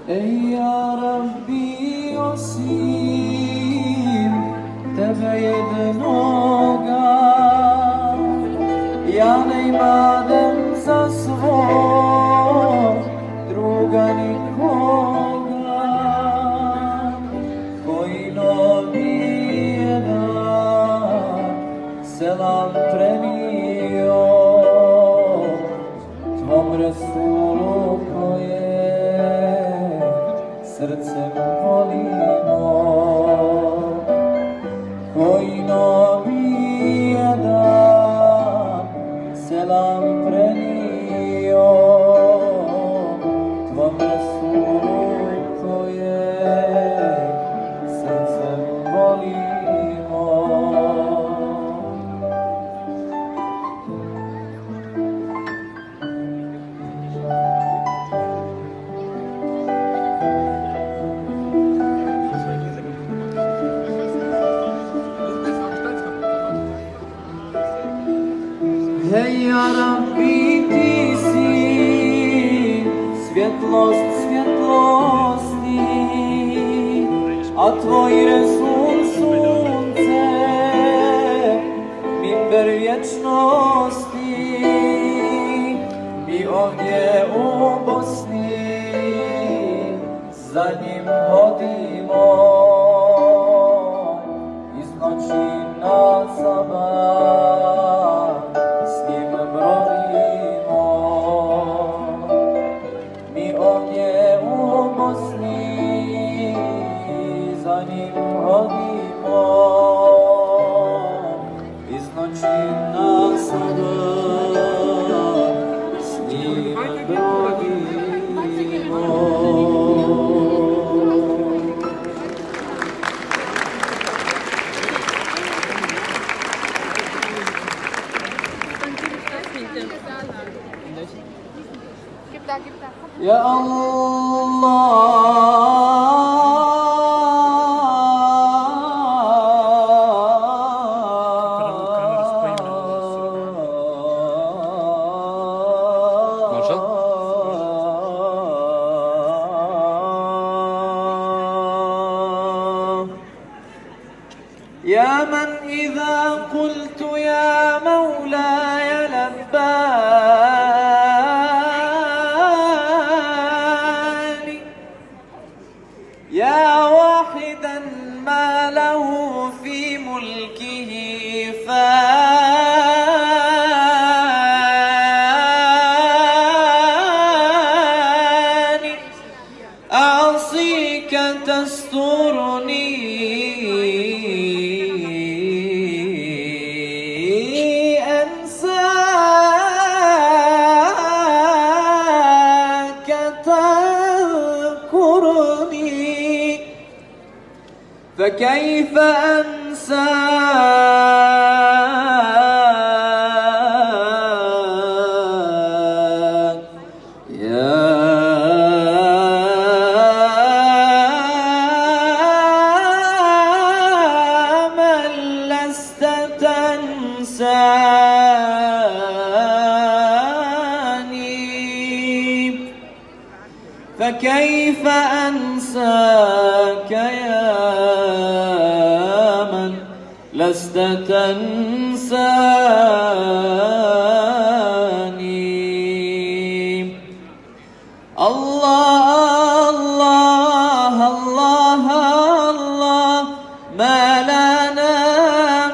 ای یا ربی وسیم تبعید نوگا یا نیمادم زسو druga nikoga koji novije da selam prenio tvom Resulu koje srcem volimo, koji novije da selam prenio tvom Resulu koje srcem volimo. Hej, ja Rabbi, ti si svjetlost svjetlosti, a tvoj Resul sunce, minber vječnosti. Mi ovdje u Bosni za njim hodimo, iz noći na sabah s njim brojimo. Mi ovdje u Bosni za njim hodimo, iz noći na sabah s njim brojimo. Ya Allah, يا من إذا قلت يا مولاي لباني، يا واحدا ما له في ملكه فاني، أعصيك تسترني فكيف أنساك يا من لست تنساني، فكيف أنساك يا لست تنساني. الله الله الله الله، ما لنا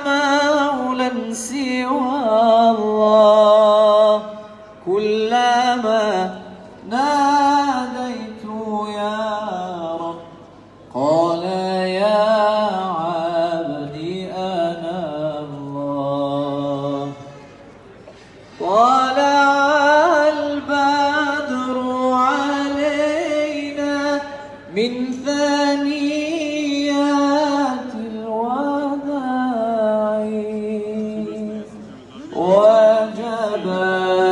مولى سوى الله، كلما ناديت يا رب قال يا طلع البدر علينا من ثنيات الوداع، وجب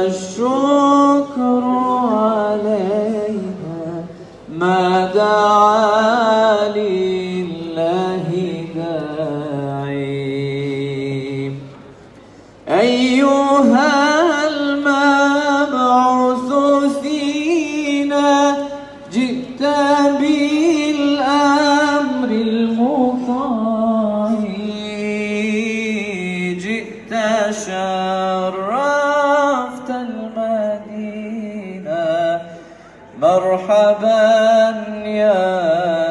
الشكر علينا ما دعا لله داعي. أيها المبعوث فينا جئت بالأمر المطاع، جئت شرفت المدينة. مرحبا يا